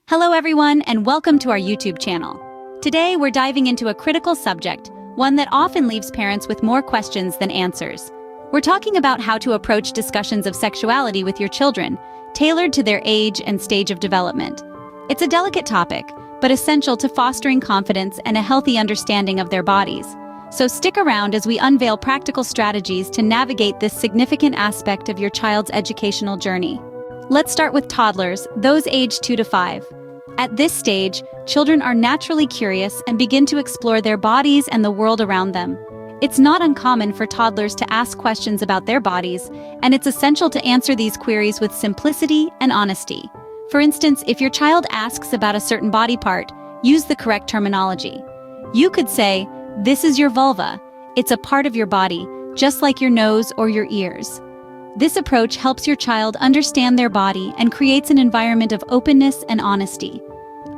Hello everyone, and welcome to our YouTube channel. Today we're diving into a critical subject, one that often leaves parents with more questions than answers. We're talking about how to approach discussions of sexuality with your children, tailored to their age and stage of development. It's a delicate topic, but essential to fostering confidence and a healthy understanding of their bodies. So stick around as we unveil practical strategies to navigate this significant aspect of your child's educational journey. Let's start with toddlers, those aged 2 to 5. At this stage, children are naturally curious and begin to explore their bodies and the world around them. It's not uncommon for toddlers to ask questions about their bodies, and it's essential to answer these queries with simplicity and honesty. For instance, if your child asks about a certain body part, use the correct terminology. You could say, "This is your vulva. It's a part of your body, just like your nose or your ears." This approach helps your child understand their body and creates an environment of openness and honesty.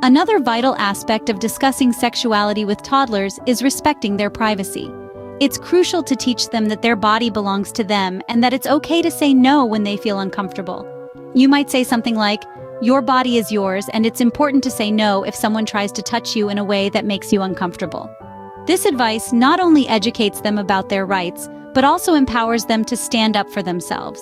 Another vital aspect of discussing sexuality with toddlers is respecting their privacy. It's crucial to teach them that their body belongs to them and that it's okay to say no when they feel uncomfortable. You might say something like, "Your body is yours, and it's important to say no if someone tries to touch you in a way that makes you uncomfortable." This advice not only educates them about their rights, but also empowers them to stand up for themselves.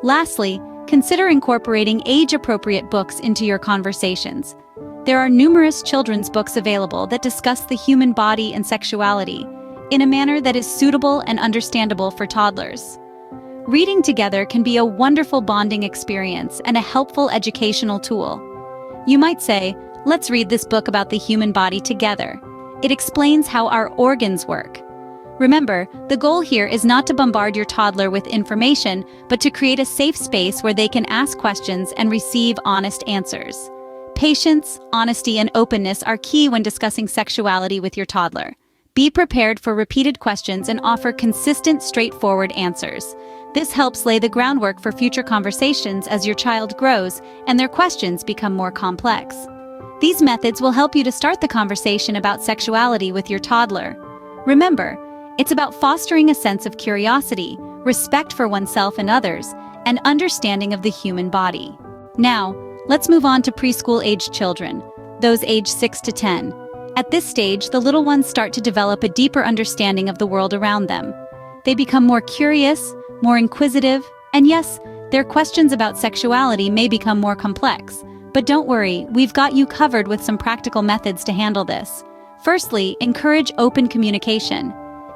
Lastly, consider incorporating age-appropriate books into your conversations. There are numerous children's books available that discuss the human body and sexuality in a manner that is suitable and understandable for toddlers. Reading together can be a wonderful bonding experience and a helpful educational tool. You might say, "Let's read this book about the human body together. It explains how our organs work." Remember, the goal here is not to bombard your toddler with information, but to create a safe space where they can ask questions and receive honest answers. Patience, honesty, and openness are key when discussing sexuality with your toddler. Be prepared for repeated questions and offer consistent, straightforward answers. This helps lay the groundwork for future conversations as your child grows and their questions become more complex. These methods will help you to start the conversation about sexuality with your toddler. Remember, it's about fostering a sense of curiosity, respect for oneself and others, and understanding of the human body. Now, let's move on to preschool-aged children, those aged 6 to 10. At this stage, the little ones start to develop a deeper understanding of the world around them. They become more curious, more inquisitive, and yes, their questions about sexuality may become more complex. But don't worry, we've got you covered with some practical methods to handle this. Firstly, encourage open communication.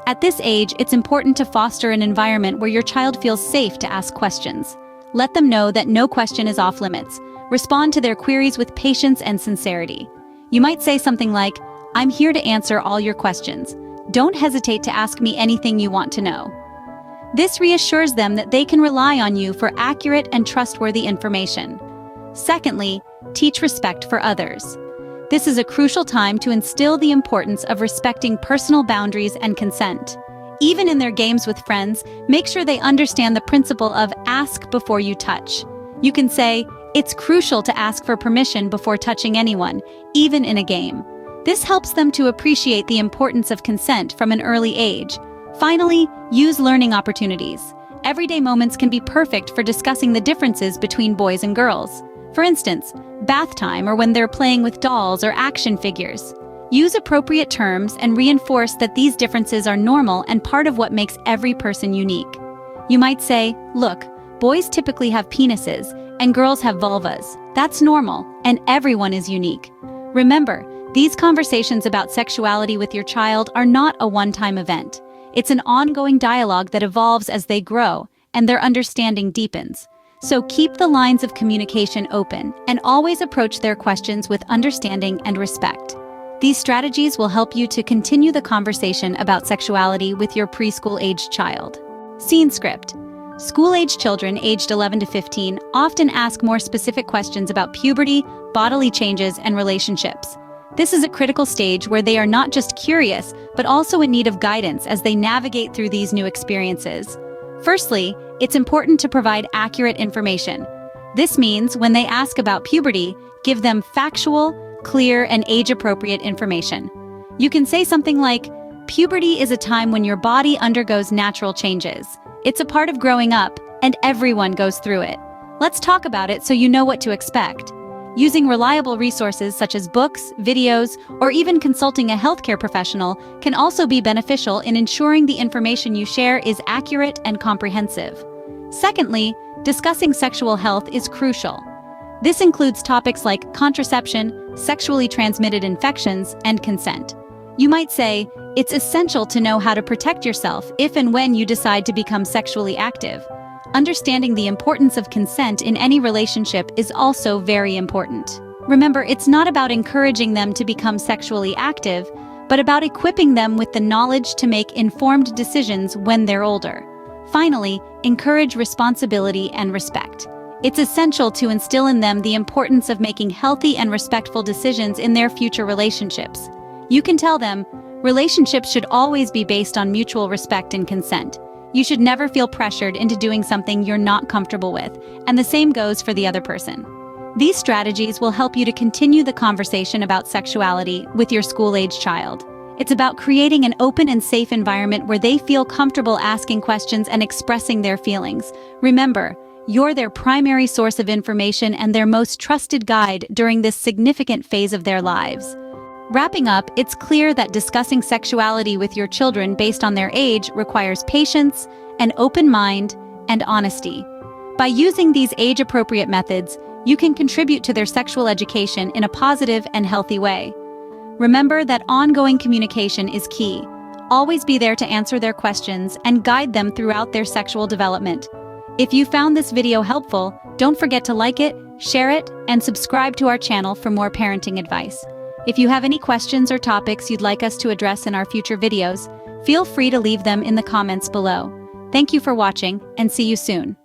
At this age, it's important to foster an environment where your child feels safe to ask questions. Let them know that no question is off limits. Respond to their queries with patience and sincerity. You might say something like, "I'm here to answer all your questions. Don't hesitate to ask me anything you want to know." This reassures them that they can rely on you for accurate and trustworthy information. Secondly, teach respect for others. This is a crucial time to instill the importance of respecting personal boundaries and consent. Even in their games with friends, make sure they understand the principle of ask before you touch. You can say, "It's crucial to ask for permission before touching anyone, even in a game." This helps them to appreciate the importance of consent from an early age. Finally, use learning opportunities. Everyday moments can be perfect for discussing the differences between boys and girls. For instance, bath time or when they're playing with dolls or action figures. Use appropriate terms and reinforce that these differences are normal and part of what makes every person unique. You might say, "Look, boys typically have penises and girls have vulvas. That's normal, and everyone is unique." Remember, these conversations about sexuality with your child are not a one-time event. It's an ongoing dialogue that evolves as they grow and their understanding deepens. So keep the lines of communication open and always approach their questions with understanding and respect. These strategies will help you to continue the conversation about sexuality with your preschool-aged child. Scene script. School-aged children aged 11 to 15 often ask more specific questions about puberty, bodily changes, and relationships. This is a critical stage where they are not just curious, but also in need of guidance as they navigate through these new experiences. Firstly, it's important to provide accurate information. This means when they ask about puberty, give them factual, clear, and age-appropriate information. You can say something like, "Puberty is a time when your body undergoes natural changes. It's a part of growing up, and everyone goes through it. Let's talk about it so you know what to expect." Using reliable resources such as books, videos, or even consulting a healthcare professional can also be beneficial in ensuring the information you share is accurate and comprehensive. Secondly, discussing sexual health is crucial. This includes topics like contraception, sexually transmitted infections, and consent. You might say, it's essential to know how to protect yourself if and when you decide to become sexually active. Understanding the importance of consent in any relationship is also very important. Remember, it's not about encouraging them to become sexually active, but about equipping them with the knowledge to make informed decisions when they're older. Finally, encourage responsibility and respect. It's essential to instill in them the importance of making healthy and respectful decisions in their future relationships. You can tell them, relationships should always be based on mutual respect and consent. You should never feel pressured into doing something you're not comfortable with, and the same goes for the other person. These strategies will help you to continue the conversation about sexuality with your school-age child. It's about creating an open and safe environment where they feel comfortable asking questions and expressing their feelings. Remember, you're their primary source of information and their most trusted guide during this significant phase of their lives. Wrapping up, it's clear that discussing sexuality with your children based on their age requires patience, an open mind, and honesty. By using these age-appropriate methods, you can contribute to their sexual education in a positive and healthy way. Remember that ongoing communication is key. Always be there to answer their questions and guide them throughout their sexual development. If you found this video helpful, don't forget to like it, share it, and subscribe to our channel for more parenting advice. If you have any questions or topics you'd like us to address in our future videos, feel free to leave them in the comments below. Thank you for watching, and see you soon.